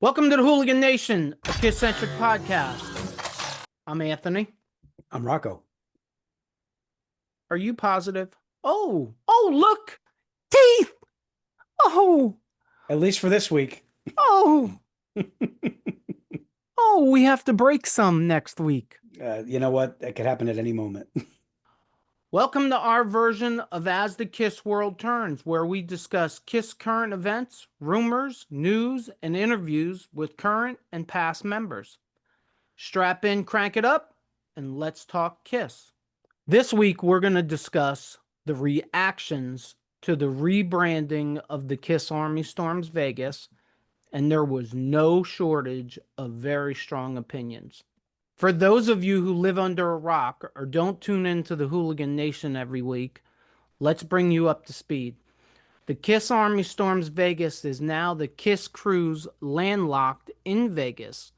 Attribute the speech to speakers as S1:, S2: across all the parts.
S1: Welcome to the Hooligan Nation, a KISS-centric podcast. I'm Anthony.
S2: I'm Rocco.
S1: Are you positive? Oh, look! Teeth! Oh!
S2: At least for this week.
S1: Oh! Oh, we have to break some next week.
S2: You know what? That could happen at any moment.
S1: Welcome to our version of As the KISS World Turns, where we discuss KISS current events, rumors, news, and interviews with current and past members. Strap in, crank it up, and let's talk KISS. This week, we're going to discuss the reactions to the rebranding of the KISS Army Storms Vegas, and there was no shortage of very strong opinions. For those of you who live under a rock or don't tune into the Hooligan Nation every week, let's bring you up to speed. The KISS Army Storms Vegas is now the KISS Cruise Landlocked in Vegas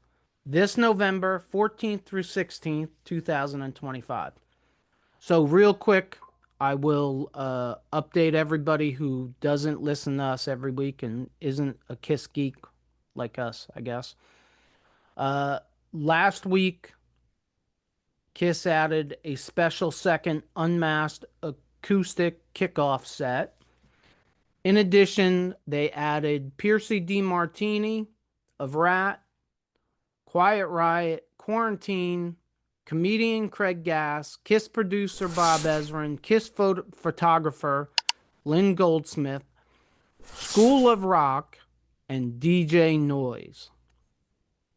S1: this November 14th through 16th, 2025. So real quick, I will update everybody who doesn't listen to us every week and isn't a KISS geek like us, I guess. Last week, KISS added a special second unmasked acoustic kickoff set. In addition, they added Piercy DeMartini of Rat, Quiet Riot, Quarantine, comedian Craig Gass, KISS producer Bob Ezrin, KISS photographer Lynn Goldsmith, School of Rock, and DJ Noise.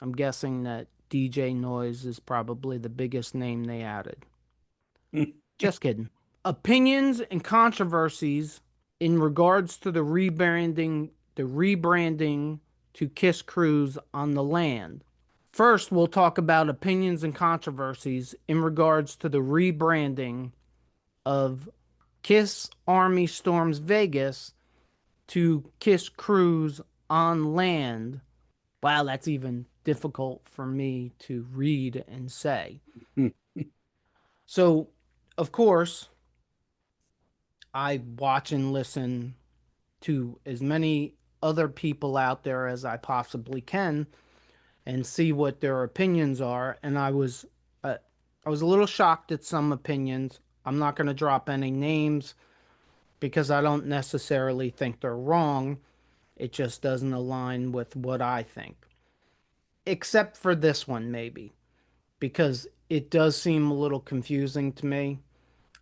S1: I'm guessing that DJ Noise is probably the biggest name they added. Just kidding. Opinions and controversies in regards to the rebranding to KISS Cruise on the land. First, we'll talk about opinions and controversies in regards to the rebranding of KISS Army Storms Vegas to KISS Cruise on land. Wow, that's even difficult for me to read and say. So, of course, I watch and listen to as many other people out there as I possibly can and see what their opinions are. And I was a little shocked at some opinions. I'm not going to drop any names because I don't necessarily think they're wrong. It just doesn't align with what I think. Except for this one, maybe, because it does seem a little confusing to me.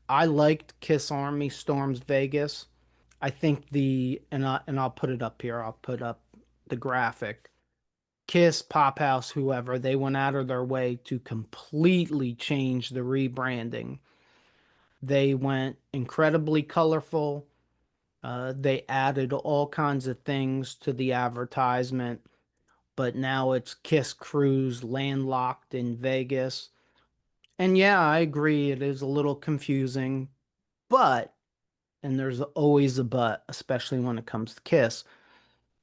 S1: I liked KISS Army Storms Vegas. I think and I'll put it up here. I'll put up the graphic. KISS, Pop House, whoever, they went out of their way to completely change the rebranding. They went incredibly colorful. They added all kinds of things to the advertisement. But now it's KISS Cruise Landlocked in Vegas. And yeah, I agree, it is a little confusing, but, and there's always a but, especially when it comes to KISS,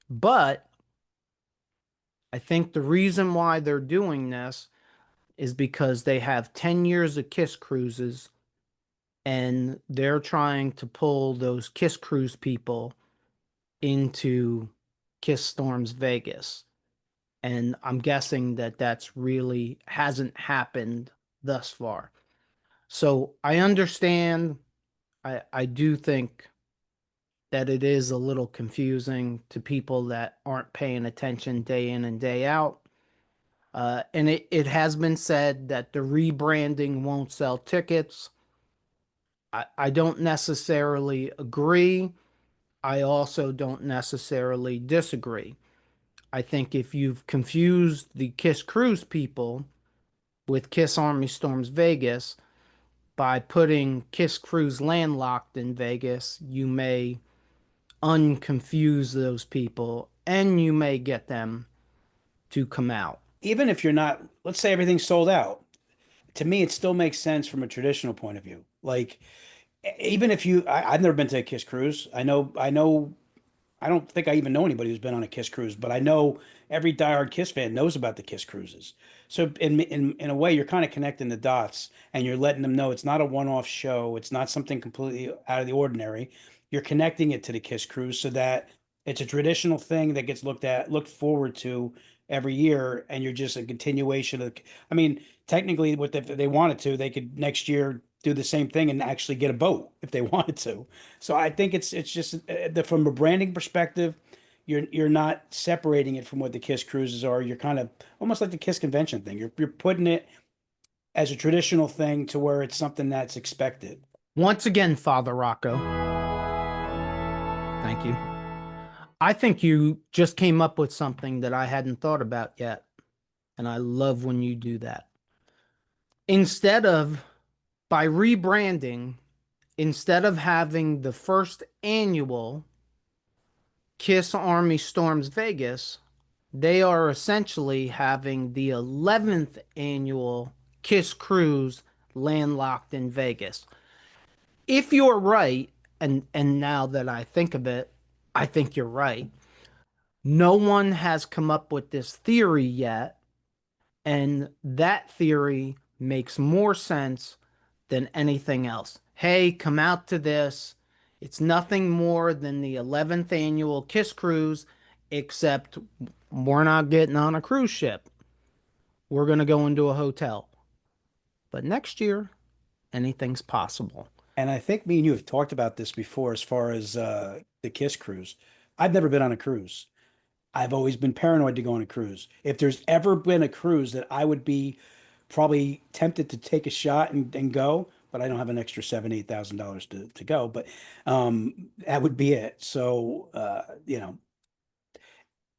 S1: but I think the reason why they're doing this is because they have 10 years of KISS cruises, and they're trying to pull those KISS cruise people into KISS Storms Vegas. And I'm guessing that that's really hasn't happened thus far. So I understand. I do think that it is a little confusing to people that aren't paying attention day in and day out. And it has been said that the rebranding won't sell tickets. I don't necessarily agree. I also don't necessarily disagree. I think if you've confused the KISS Cruise people with KISS Army Storms Vegas by putting KISS Cruise Landlocked in Vegas, you may unconfuse those people and you may get them to come out.
S2: Even if you're not, let's say everything's sold out. To me, it still makes sense from a traditional point of view. Like, even if I've never been to a KISS cruise. I don't think I even know anybody who's been on a KISS cruise, but I know every diehard KISS fan knows about the KISS cruises. So in a way, you're kind of connecting the dots and you're letting them know it's not a one-off show. It's not something completely out of the ordinary. You're connecting it to the KISS cruise so that it's a traditional thing that gets looked forward to every year, and you're just a continuation of. I mean, technically, what if they wanted to, they could next year do the same thing and actually get a boat if they wanted to. So I think it's just from a branding perspective, you're not separating it from what the KISS cruises are. You're kind of almost like the KISS convention thing. You're putting it as a traditional thing to where it's something that's expected.
S1: Once again, Father Rocco, thank you. I think you just came up with something that I hadn't thought about yet, and I love when you do that. Instead of, by rebranding, instead of having the first annual KISS Army Storms Vegas, they are essentially having the 11th annual KISS Cruise Landlocked in Vegas. If you're right, and now that I think of it, I think you're right. No one has come up with this theory yet, and that theory makes more sense than anything else. Hey, come out to this. It's nothing more than the 11th annual KISS Cruise, except we're not getting on a cruise ship. We're going to go into a hotel. But next year, anything's possible.
S2: And I think me and you have talked about this before as far as the KISS cruise. I've never been on a cruise. I've always been paranoid to go on a cruise. If there's ever been a cruise that I would be probably tempted to take a shot and go, but I don't have an extra $7,000, $8,000 to go, but that would be it. So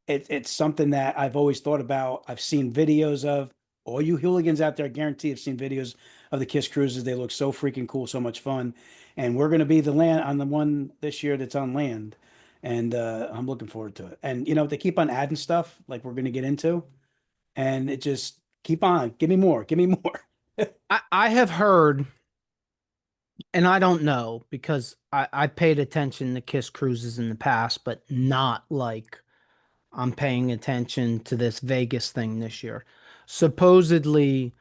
S2: it's something that I've always thought about. I've seen videos of. All you hooligans out there, I guarantee, have seen videos of the KISS cruises. They look so freaking cool, so much fun. And we're going to be the land on the one this year that's on land. And I'm looking forward to it. And they keep on adding stuff like we're going to get into, and it just keep on. Give me more. Give me more.
S1: I have heard, and I don't know because I paid attention to KISS cruises in the past, but not like I'm paying attention to this Vegas thing this year. Supposedly,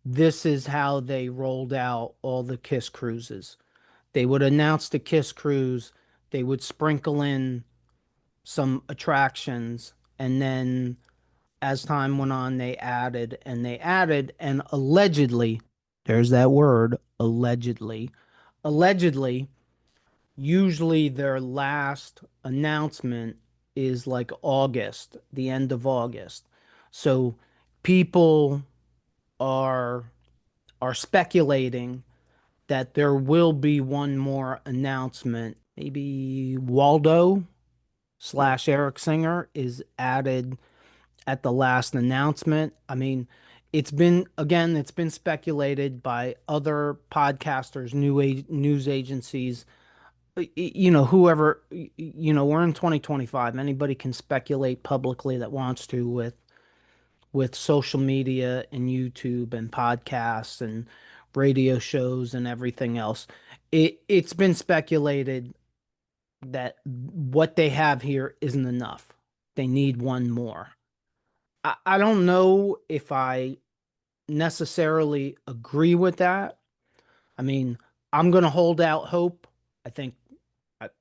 S1: this is how they rolled out all the KISS cruises. They would announce the KISS cruise, they would sprinkle in some attractions, and then as time went on, they added and they added, and allegedly, there's that word, allegedly, usually their last announcement is like August, the end of August. So people are are speculating that there will be one more announcement. Maybe Waldo slash Eric Singer is added at the last announcement. I mean, it's been speculated by other podcasters, news agencies, whoever, we're in 2025. Anybody can speculate publicly that wants to with social media and YouTube and podcasts and radio shows and everything else. It's been speculated that what they have here isn't enough. They need one more. I don't know if I necessarily agree with that. I mean, I'm going to hold out hope. I think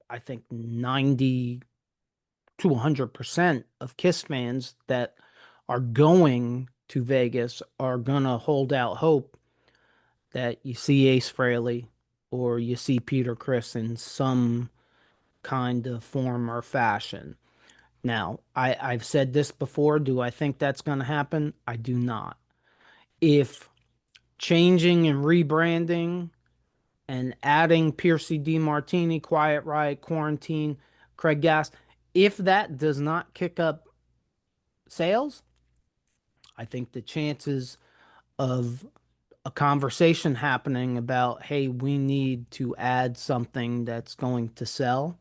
S1: I think 90 to 100% of KISS fans that are going to Vegas are going to hold out hope that you see Ace Frehley or you see Peter Criss in some kind of form or fashion. Now, I've said this before. Do I think that's going to happen? I do not. If changing and rebranding and adding Piercy D. Martini, Quiet Riot, Quarantine, Craig Gass, if that does not kick up sales, I think the chances of a conversation happening about, hey, we need to add something that's going to sell,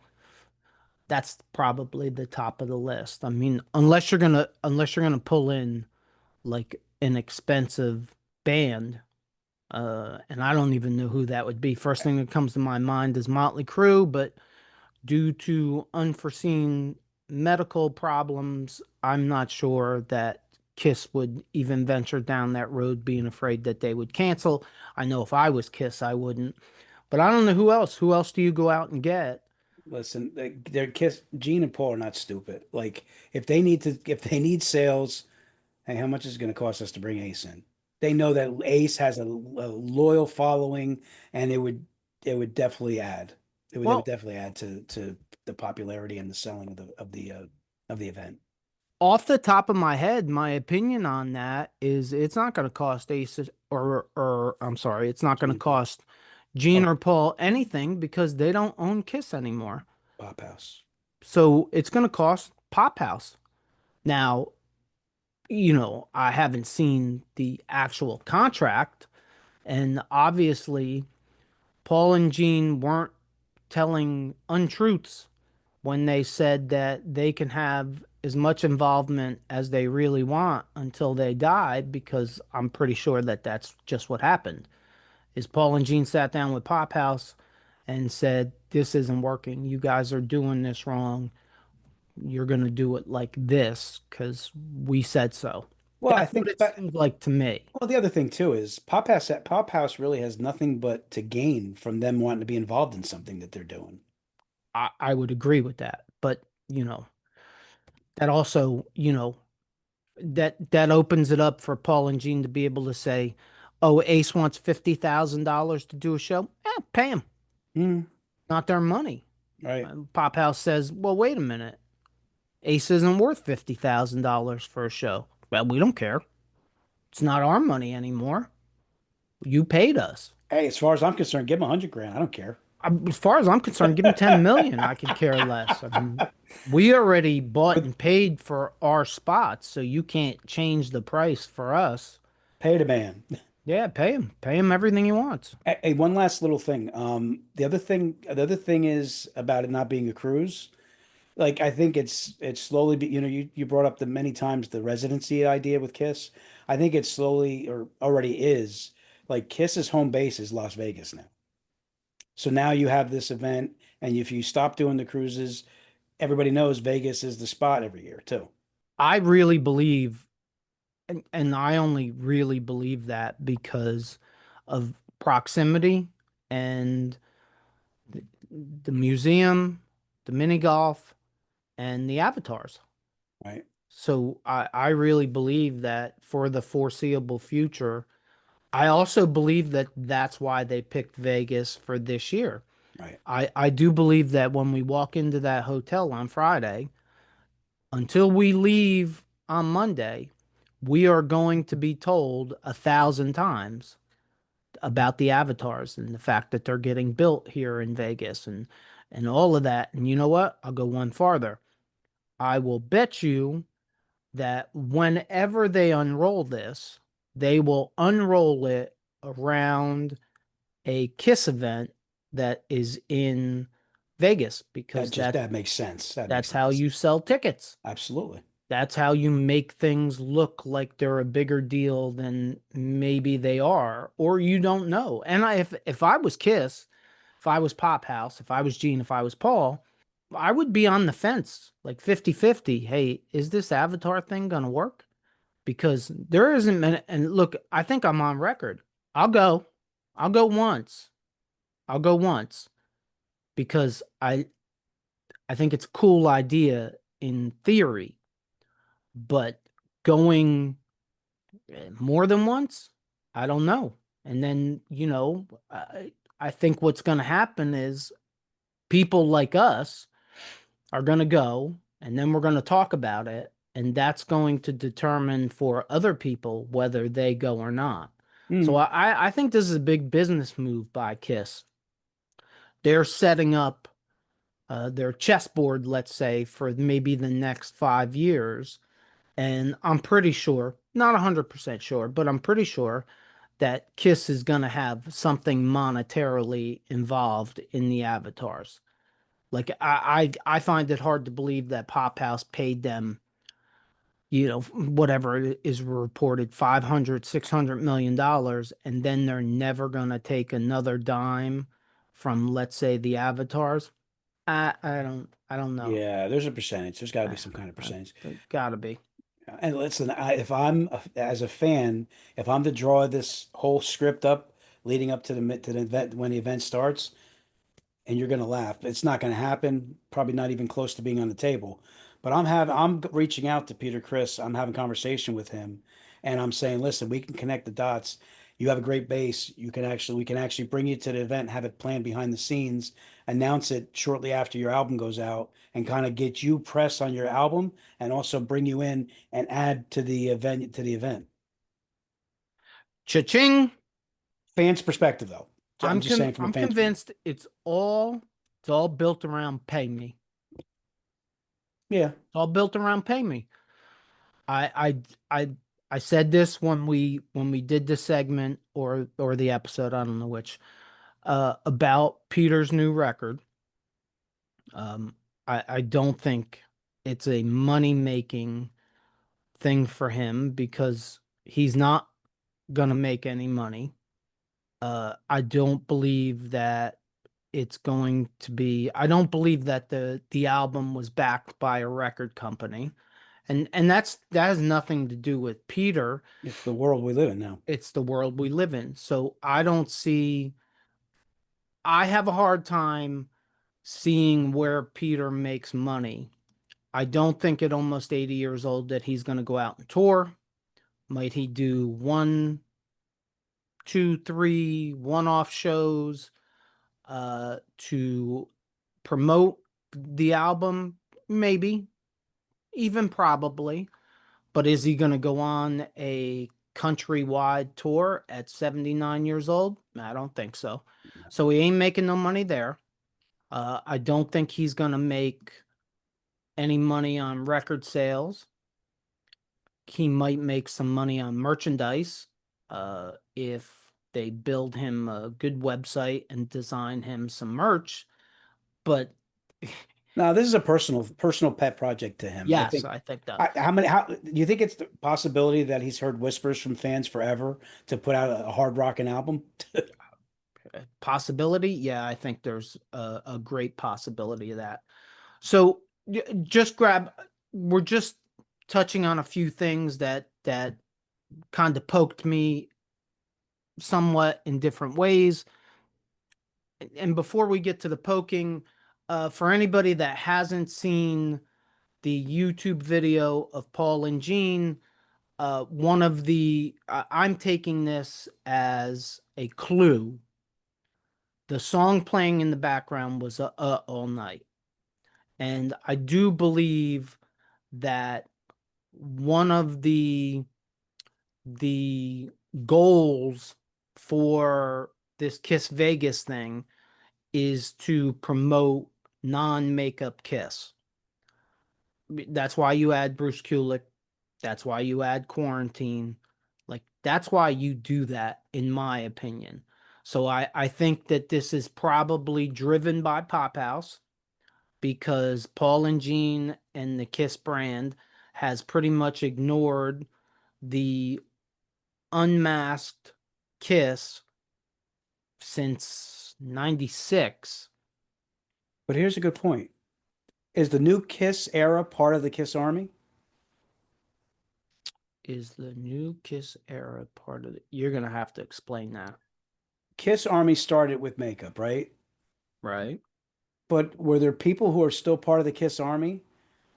S1: that's probably the top of the list. I mean, unless you're gonna pull in like an expensive band, and I don't even know who that would be. First thing that comes to my mind is Motley Crue, but due to unforeseen medical problems, I'm not sure that KISS would even venture down that road, being afraid that they would cancel. I know if I was KISS, I wouldn't. But I don't know who else. Who else do you go out and get?
S2: Listen, they're KISS. Gene and Paul are not stupid. Like if they need sales, Hey, how much is it going to cost us to bring Ace in? They know that Ace has a loyal following, and it would definitely add. It would
S1: Well,
S2: definitely add to the popularity and the selling of the event.
S1: off the top of my head, my opinion on that is it's not going to cost Ace or I'm sorry, it's not going to
S2: Gene Paul.
S1: cost Gene
S2: Oh,
S1: or Paul anything because they don't own Kiss anymore.
S2: Pop House.
S1: So it's going to cost Pop House. Now, I haven't seen the actual contract, and obviously, Paul and Gene weren't telling untruths when they said that they can have as much involvement as they really want until they die, because I'm pretty sure that that's just what happened. Is Paul and Gene sat down with Pop House and said, "This isn't working. You guys are doing this wrong. You're going to do it like this because we said so."
S2: Well, I
S1: That's what
S2: think,
S1: it
S2: but
S1: seems like to me.
S2: well, the other thing too is Pop House really has nothing but to gain from them wanting to be involved in something that they're doing.
S1: I would agree with that. But, that also, that opens it up for Paul and Gene to be able to say, "Oh, Ace wants $50,000 to do a show. Pay him.
S2: Mm,
S1: Not their money."
S2: right.
S1: Pop House says, "Well, wait a minute. Ace isn't worth $50,000 for a show." "Well, we don't care. It's not our money anymore. You paid us."
S2: Hey, as far as I'm concerned, give them 100 grand. I don't care.
S1: As far as I'm concerned, give him 10 million. I could care less. I mean, we already bought
S2: But
S1: and paid for our spots, so you can't change the price for us.
S2: pay the man.
S1: Yeah, pay him. Pay him everything he wants.
S2: Hey, one last little thing. The other thing is about it not being a cruise. Like I think it's slowly, you brought up the many times the residency idea with Kiss. I think it's slowly or already is like Kiss's home base is Las Vegas now. So now you have this event, and if you stop doing the cruises, everybody knows Vegas is the spot every year too.
S1: I really believe, and I only really believe that because of proximity and the museum, the mini golf, and the avatars.
S2: Right,
S1: So I really believe that for the foreseeable future, I also believe that that's why they picked Vegas for this year.
S2: right.
S1: I do believe that when we walk into that hotel on Friday, until we leave on Monday, we are going to be told 1,000 times about the avatars and the fact that they're getting built here in Vegas and all of that. And you know what? I'll go one farther. I will bet you that whenever they unroll this, they will unroll it around a KISS event that is in Vegas, because
S2: That makes sense. That makes
S1: that's how
S2: sense.
S1: you sell tickets.
S2: Absolutely.
S1: That's how you make things look like they're a bigger deal than maybe they are, or you don't know. And if I was Kiss, if I was Pop House, if I was Gene, if I was Paul, I would be on the fence, like 50-50. Hey, is this Avatar thing gonna work? Because there isn't many, and look, I think I'm on record. I'll go. I'll go once. I'll go once because I think it's a cool idea in theory, but going more than once, I don't know. And then, I think what's going to happen is people like us are going to go, and then we're going to talk about it, and that's going to determine for other people whether they go or not. So
S2: Mm,
S1: I think this is a big business move by KISS. They're setting up their chessboard, let's say, for maybe the next 5 years. And I'm pretty sure, not 100% sure, but I'm pretty sure that KISS is going to have something monetarily involved in the avatars. Like I find it hard to believe that Pop House paid them, whatever is reported, 500, $600 million, and then they're never going to take another dime from, let's say, the avatars. I don't know.
S2: yeah, there's a percentage. There's got to be
S1: I,
S2: some kind of
S1: I
S2: percentage.
S1: gotta be.
S2: And listen, if as a fan, if I'm to draw this whole script up leading up to the event when the event starts, and you're going to laugh, it's not going to happen. Probably not even close to being on the table. But I'm reaching out to Peter Chris. I'm having conversation with him, and I'm saying, listen, we can connect the dots. You have a great base. We can actually bring you to the event, have it planned behind the scenes, announce it shortly after your album goes out, and kind of get you press on your album, and also bring you in and add to the event.
S1: Cha-ching.
S2: Fans' perspective, though. I'm just saying from a
S1: I'm
S2: fan's perspective.
S1: convinced it's all built around pay me.
S2: Yeah.
S1: It's all built around pay me. I I I said this when we did the segment or the episode, I don't know which, about Peter's new record. Um, I don't think it's a money making thing for him because he's not gonna make any money. I don't believe that it's going to be. I don't believe that the album was backed by a record company, and that has nothing to do with Peter.
S2: It's the world we live in now.
S1: It's the world we live in. So I don't see. I have a hard time seeing where Peter makes money. I don't think at almost 80 years old that he's going to go out and tour. Might he do one, two, three one-off shows to promote the album? Maybe, even probably. But is he going to go on a countrywide tour at 79 years old? I don't think so. So he ain't making no money there. I don't think he's going to make any money on record sales. He might make some money on merchandise if they build him a good website and design him some merch. But
S2: Now, this is a personal pet project to him. I
S1: yes,
S2: think.
S1: I think that.
S2: How do you think it's the possibility that he's heard whispers from fans forever to put out a hard rocking album?
S1: Possibility, yeah, I think there's a great possibility of that. So just grab. We're just touching on a few things that kind of poked me somewhat in different ways. And before we get to the poking, for anybody that hasn't seen the YouTube video of Paul and Gene, one of the I'm taking this as a clue. The song playing in the background was All Night. And I do believe that one of the goals for this Kiss Vegas thing is to promote non-makeup Kiss. That's why you add Bruce Kulick. That's why you add Quarantine. Like that's why you do that, in my opinion. So I think that this is probably driven by Pop House because Paul and Gene and the Kiss brand has pretty much ignored the unmasked Kiss since 96.
S2: But here's a good point. Is the new Kiss era part of the Kiss Army?
S1: Is the new Kiss era part of it? You're going to have to explain that.
S2: Kiss Army started with makeup, right?
S1: Right?
S2: But were there people who are still part of the Kiss Army,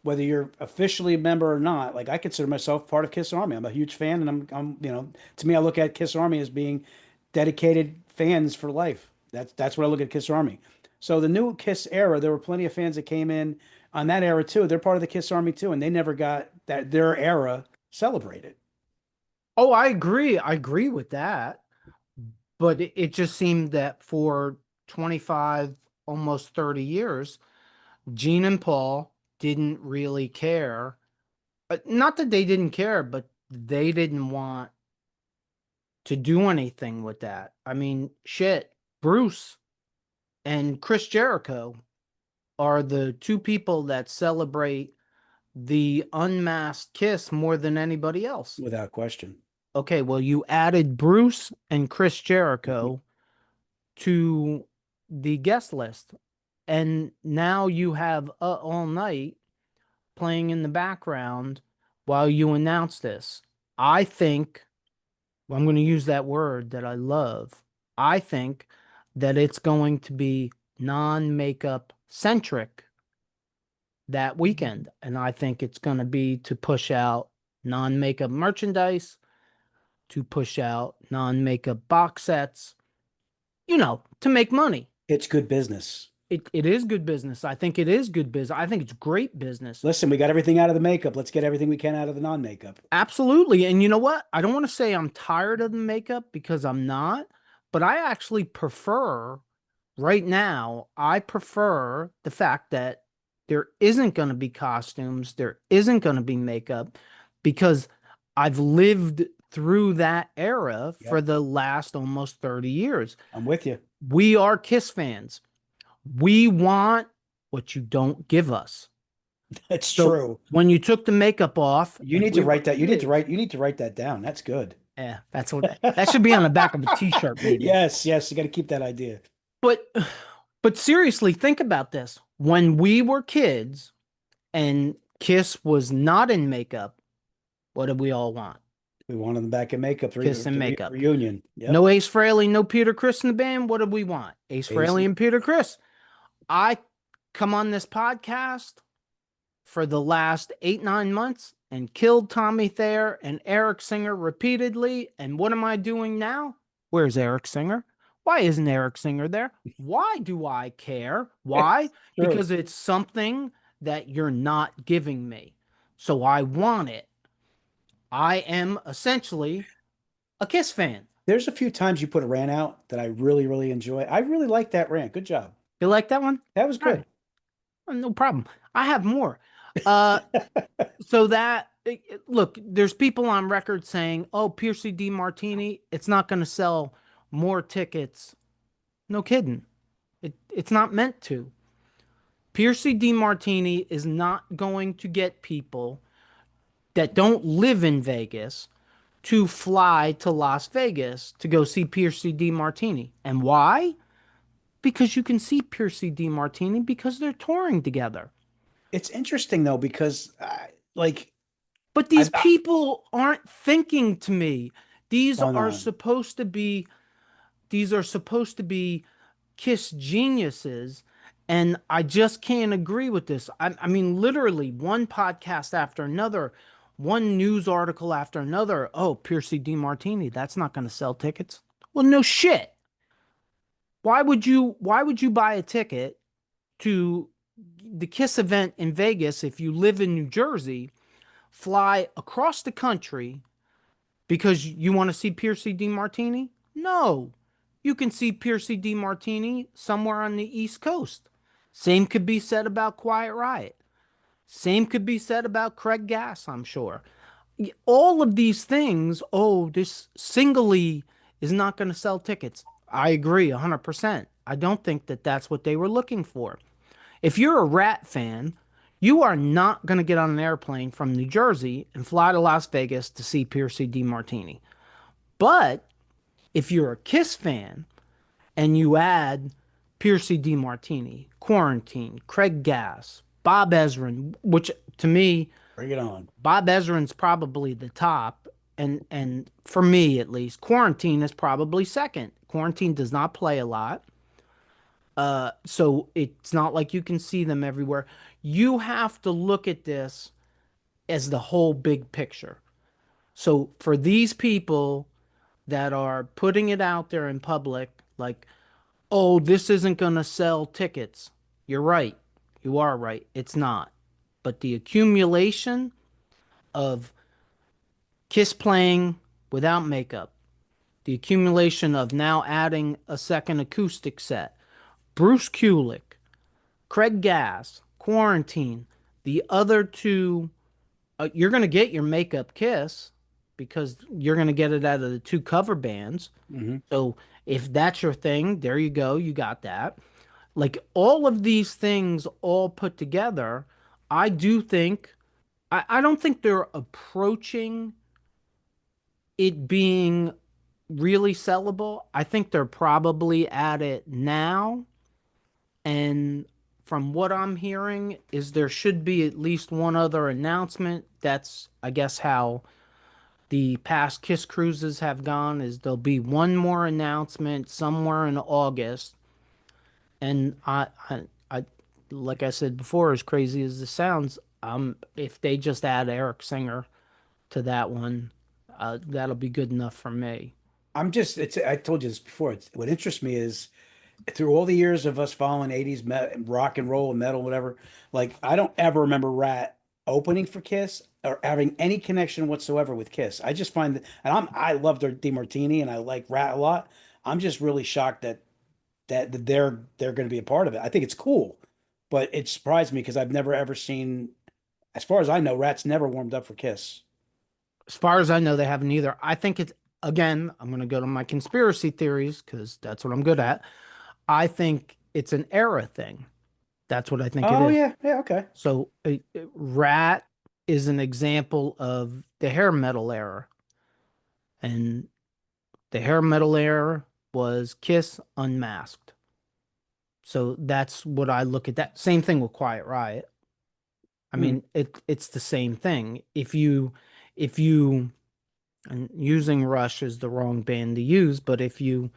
S2: whether you're officially a member or not? Like I consider myself part of Kiss Army. I'm a huge fan, and to me, I look at Kiss Army as being dedicated fans for life. That's what I look at Kiss Army. So the new Kiss era, there were plenty of fans that came in on that era too. They're part of the Kiss Army too, and they never got their era celebrated.
S1: Oh, I agree. I agree with that. But it just seemed that for 25, almost 30 years, Gene and Paul didn't really care. Not that they didn't care, but they didn't want to do anything with that. I mean, shit, Bruce and Chris Jericho are the two people that celebrate the unmasked Kiss more than anybody else.
S2: Without question.
S1: Okay, well, you added Bruce and Chris
S2: Mhm.
S1: Jericho to the guest list, and now you have All Night playing in the background while you announce this. I think, well, I'm going to use that word that I love. I think that it's going to be non makeup centric that weekend. And I think it's going to be to push out non-makeup merchandise, to push out non-makeup box sets, to make money.
S2: It's good business.
S1: It is good business. I think it is good business. I think it's great business.
S2: Listen, we got everything out of the makeup. Let's get everything we can out of the non-makeup.
S1: Absolutely. And you know what? I don't want to say I'm tired of the makeup because I'm not, but I actually prefer right now, I prefer the fact that there isn't going to be costumes, there isn't going to be makeup because I've lived through that era for
S2: Yep,
S1: the last almost 30 years.
S2: I'm with you.
S1: We are KISS fans. We want what you don't give us.
S2: That's
S1: So
S2: true.
S1: when you took the makeup off
S2: You
S1: and
S2: need to
S1: we were
S2: write that.
S1: kids,
S2: You need to write that down. That's good.
S1: yeah, that's what that should be on the back of a t-shirt, maybe.
S2: Yes, yes, you got to keep that idea.
S1: But but seriously, think about this. When we were kids and Kiss was not in makeup, what did we all want?
S2: We wanted them back in makeup,
S1: Kiss and makeup.
S2: reunion. Yep.
S1: No Ace Frehley, no Peter Criss in the band. What did we want? Ace Frehley
S2: Casey.
S1: and Peter Criss. I come on this podcast for the last 8, 9 months and killed Tommy Thayer and Eric Singer repeatedly. And what am I doing now? Where's Eric Singer? Why isn't Eric Singer there? Why do I care? Why?
S2: True.
S1: Because it's something that you're not giving me. So I want it. I am essentially a Kiss fan.
S2: There's a few times you put a rant out that I really, really enjoy. I really like that rant. Good job.
S1: You like that one?
S2: That was
S1: All right.
S2: good.
S1: No problem. I have more. Uh, so that look, there's people on record saying, "Oh, Piercy D Martini, it's not going to sell more tickets." No kidding. It's not meant to. Piercy D Martini is not going to get people that don't live in Vegas to fly to Las Vegas to go see Piercy D Martini. And why? Because you can see Piercy D Martini because they're touring together.
S2: It's interesting though because like
S1: But these people aren't thinking to me. These
S2: going
S1: are
S2: on.
S1: supposed to be these are supposed to be Kiss geniuses, and I just can't agree with this. I mean, literally one podcast after another, one news article after another. Oh, Piercy DiMartini, that's not going to sell tickets. Well, no shit. Why would you buy a ticket to the Kiss event in Vegas if you live in New Jersey, fly across the country because you want to see Piercy DiMartini? No. You can see Piercy DiMartini somewhere on the East Coast. Same could be said about Quiet Riot. Same could be said about Craig Gass, I'm sure. All of these things, oh, this singly is not going to sell tickets. I agree 100%. I don't think that that's what they were looking for. If you're a Rat fan, you are not going to get on an airplane from New Jersey and fly to Las Vegas to see Piercy DiMartini. But if you're a Kiss fan and you add Piercy DiMartini, Quarantine, Craig Gass, Bob Ezrin, which to me,
S2: Bring it on.
S1: Bob Ezrin's probably the top, and for me at least, Quarantine is probably second. Quarantine does not play a lot. So it's not like you can see them everywhere. You have to look at this as the whole big picture. So for these people that are putting it out there in public, like, oh, this isn't going to sell tickets. You're right. You are right. It's not. But the accumulation of Kiss playing without makeup, the accumulation of now adding a second acoustic set, Bruce Kulick, Craig Gass, Quarantine, the other two, you're going to get your makeup Kiss because you're going to get it out of the two cover bands.
S2: Hmm.
S1: So if that's your thing, there you go. You got that. Like all of these things all put together, I do think, I don't think they're approaching it being really sellable. I think they're probably at it now. And from what I'm hearing, is there should be at least one other announcement. That's, I guess, how the past Kiss cruises have gone. Is there'll be one more announcement somewhere in August, and I like I said before, as crazy as this sounds, if they just add Eric Singer to that one, that'll be good enough for me.
S2: I told you this before. What interests me is through all the years of us following 80s rock and roll and metal, whatever, like I don't ever remember Rat opening for Kiss or having any connection whatsoever with Kiss. I just find that, and I love their DeMartini and I like Rat a lot. I'm just really shocked that they're going to be a part of it. I think it's cool, but it surprised me because I've never ever seen, as far as I know, Rat's never warmed up for Kiss.
S1: As far as I know, they haven't either. I think it's, again, I'm going to go to my conspiracy theories because that's what I'm good at. I think it's an era thing. That's what I think it
S2: Oh
S1: is.
S2: yeah, yeah, okay.
S1: So, Rat is an example of the hair metal era. And the hair metal era was Kiss unmasked. So that's what I look at that. Same thing with Quiet Riot. I
S2: Hmm.
S1: mean, it's the same thing. If you and using Rush is the wrong band to use, but if you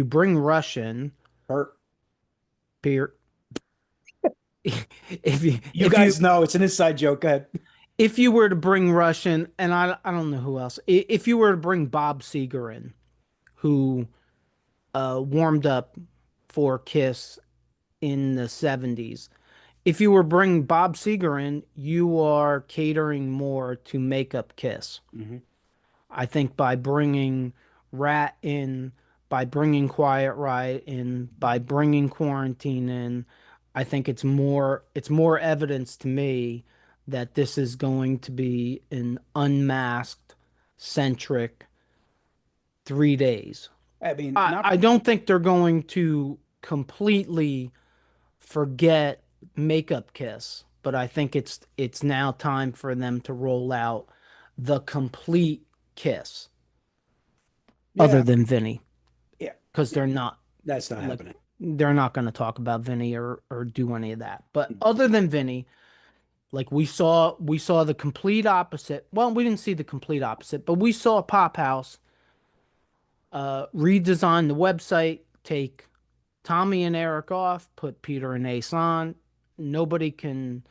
S1: bring Rush in,
S2: Hurt.
S1: Peter, if you
S2: You
S1: if you
S2: guys know it's an inside joke. Go ahead.
S1: if you were to bring Rush in, and I don't know who else, if you were to bring Bob Seger in, who warmed up for Kiss in the 70s. If you were bringing Bob Seger in, you are catering more to make up Kiss.
S2: Hmm.
S1: I think by bringing Rat in, by bringing Quiet Riot in, by bringing Quarantine in, I think it's more evidence to me that this is going to be an unmasked centric 3 days.
S2: I mean,
S1: I,
S2: not
S1: I don't think they're going to completely forget Makeup Kiss, but I think it's now time for them to roll out the complete Kiss, other
S2: yeah,
S1: than Vinny,
S2: yeah,
S1: because
S2: yeah. That's not
S1: like
S2: happening.
S1: they're not going to talk about Vinny or do any of that. But other than Vinny, like we saw the complete opposite. Well, we didn't see the complete opposite, but we saw Pop House redesign the website, take Tommy and Eric off, put Peter and Ace on. Nobody can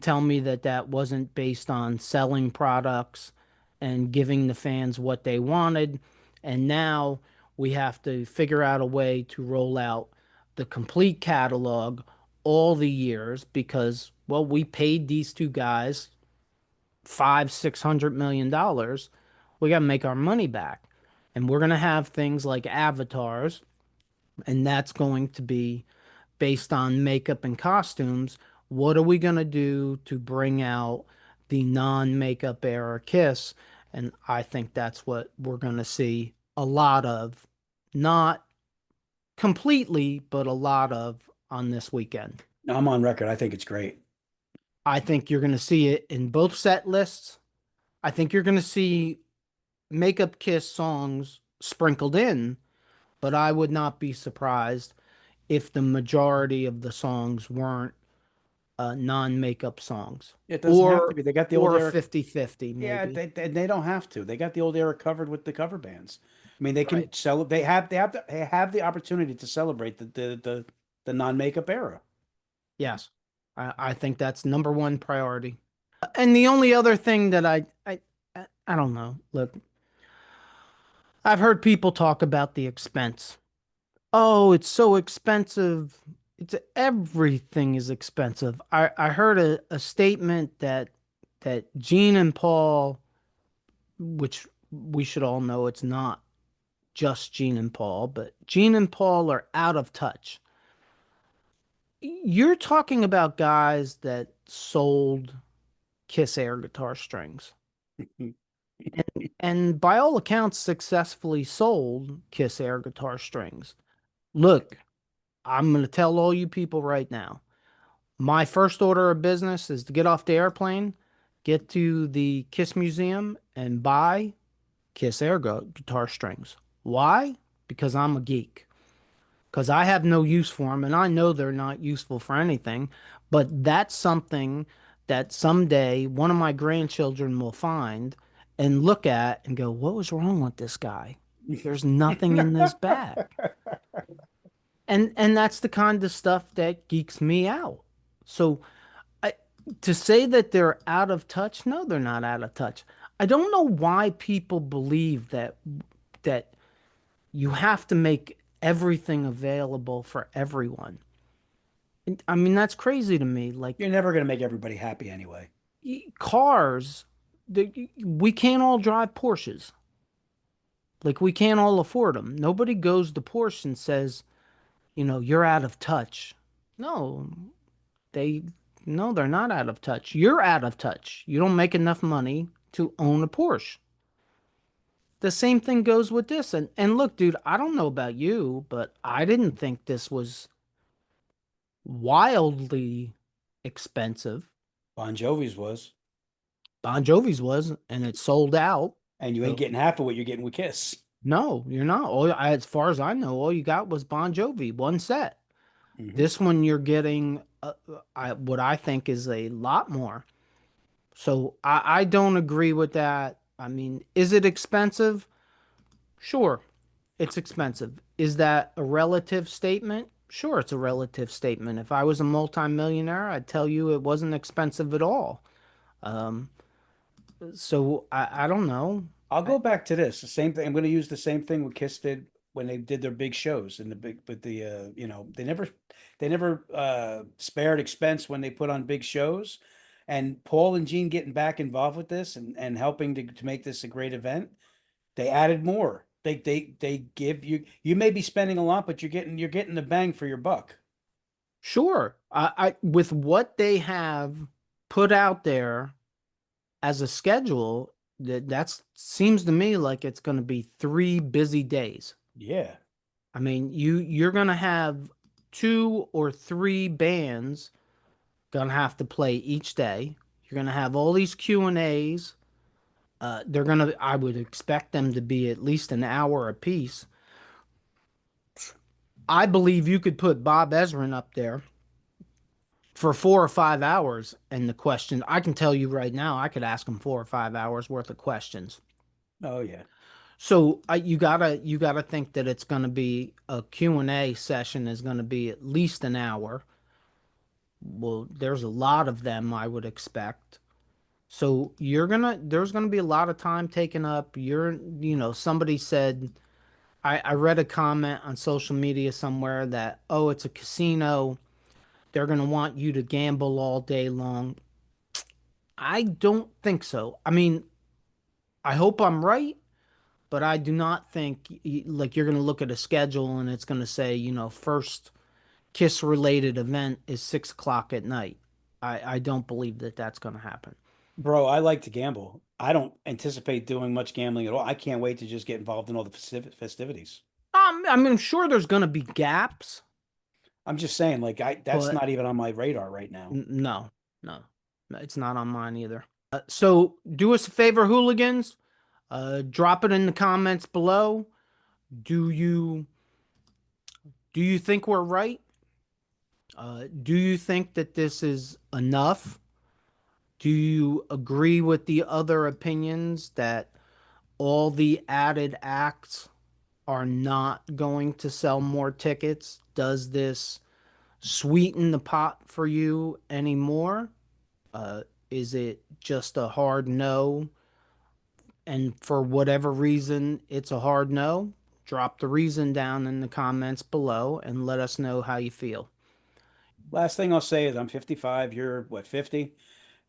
S1: tell me that that wasn't based on selling products and giving the fans what they wanted. And now we have to figure out a way to roll out the complete catalog all the years because, well, we paid these two guys $600 million. We got to make our money back. And we're going to have things like avatars, and that's going to be based on makeup and costumes. What are we going to do to bring out the non-makeup era Kiss? And I think that's what we're going to see a lot of, not completely, but a lot of on this weekend.
S2: No, I'm on record. I think it's great.
S1: I think you're going to see it in both set lists. I think you're going to see makeup Kiss songs sprinkled in, but I would not be surprised if the majority of the songs weren't non-makeup songs,
S2: It doesn't have to
S1: or
S2: be. They got the old
S1: or a
S2: era.
S1: 50-50
S2: Yeah,
S1: maybe.
S2: they don't have to. They got the old era covered with the cover bands. I mean, they
S1: Right.
S2: can sell. They have the opportunity to celebrate the non-makeup era.
S1: Yes. I think that's number one priority. And the only other thing that I don't know. Look, I've heard people talk about the expense. Oh, it's so expensive. It's everything is expensive. I heard a statement that Gene and Paul, which we should all know it's not just Gene and Paul, but Gene and Paul are out of touch. You're talking about guys that sold Kiss Air guitar strings and by all accounts successfully sold Kiss Air guitar strings. Look, I'm going to tell all you people right now. My first order of business is to get off the airplane, get to the Kiss Museum, and buy Kiss Air guitar strings. Why? Because I'm a geek. Because I have no use for them, and I know they're not useful for anything. But that's something that someday one of my grandchildren will find and look at and go, "What was wrong with this guy? There's nothing in this bag." And that's the kind of stuff that geeks me out. So I, to say that they're out of touch, no, they're not out of touch. I don't know why people believe that you have to make everything available for everyone. I mean, that's crazy to me.
S2: You're never going to make everybody happy anyway.
S1: Cars, we can't all drive Porsches. Like, we can't all afford them. Nobody goes to Porsche and says, you're out of touch. No, they, no, they're not out of touch. You're out of touch. You don't make enough money to own a Porsche. The same thing goes with this. And look, dude, I don't know about you, but I didn't think this was wildly expensive.
S2: Bon Jovi's was,
S1: Bon Jovi's was, and it sold out.
S2: and you ain't
S1: So
S2: getting half of what you're getting with Kiss.
S1: no, you're not. As far as I know, all you got was Bon Jovi, one set.
S2: Hmm.
S1: This one you're getting what I think is a lot more. So I don't agree with that. I mean, is it expensive? Sure, it's expensive. Is that a relative statement? Sure, it's a relative statement. If I was a multimillionaire, I'd tell you it wasn't expensive at all. Um, so I don't know.
S2: I'll go back to this. The same thing. I'm going to use the same thing what Kiss did when they did their big shows and the big, but they never spared expense when they put on big shows. And Paul and Gene getting back involved with this and helping to make this a great event. They added more. They give you, you may be spending a lot, but you're getting the bang for your buck.
S1: Sure, I with what they have put out there as a schedule, that seems to me like it's going to be 3 busy days.
S2: Yeah.
S1: I mean, you're going to have 2 or 3 bands going to have to play each day. You're going to have all these Q&As. They're going to I would expect them to be at least an hour apiece. I believe you could put Bob Ezrin up there for 4 or 5 hours and the question I can tell you right now, I could ask him 4 or 5 hours worth of questions.
S2: Oh yeah.
S1: So you gotta think that it's gonna be a Q&A session is gonna be at least an hour. Well, there's a lot of them I would expect. So there's gonna be a lot of time taken up. Somebody said I read a comment on social media somewhere that, oh, it's a casino. They're gonna want you to gamble all day long. I don't think so. I mean, I hope I'm right, but I do not think like you're going to look at a schedule and it's going to say, first Kiss related event is 6 o'clock at night. I don't believe that that's going to happen.
S2: Bro, I like to gamble. I don't anticipate doing much gambling at all. I can't wait to just get involved in all the festivities.
S1: I mean, I'm sure there's going to be gaps,
S2: I'm just saying, like, that's
S1: but
S2: not even on my radar right now.
S1: no, no, it's not on mine either. So do us a favor, hooligans. Drop it in the comments below. Do you do you think we're right? Do you think that this is enough? Do you agree with the other opinions that all the added acts are not going to sell more tickets? Does this sweeten the pot for you anymore? Is it just a hard no? And for whatever reason, it's a hard no? Drop the reason down in the comments below and let us know how you feel.
S2: Last thing I'll say is I'm 55, you're what, 50?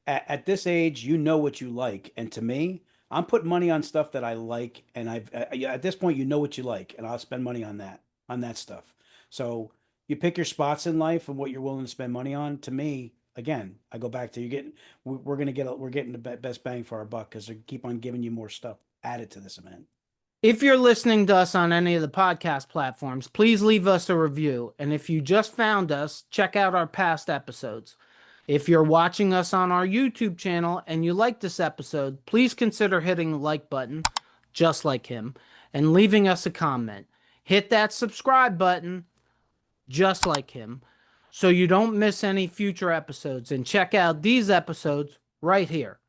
S2: At this age, you know what you like. And to me, I'm putting money on stuff that I like. And at this point, you know what you like. And I'll spend money on that stuff. So you pick your spots in life and what you're willing to spend money on. To me, again, I go back to we're getting the best bang for our buck because they keep on giving you more stuff added to this event.
S1: If you're listening to us on any of the podcast platforms, please leave us a review. And if you just found us, check out our past episodes. If you're watching us on our YouTube channel and you like this episode, please consider hitting the like button, just like him, and leaving us a comment. Hit that subscribe button, just like him, so you don't miss any future episodes. And check out these episodes right here.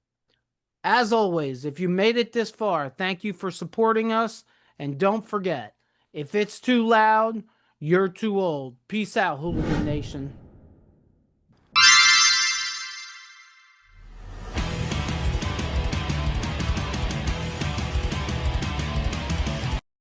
S1: As always, if you made it this far, thank you for supporting us. And don't forget, if it's too loud, You're too old. Peace out, Hooligan Nation.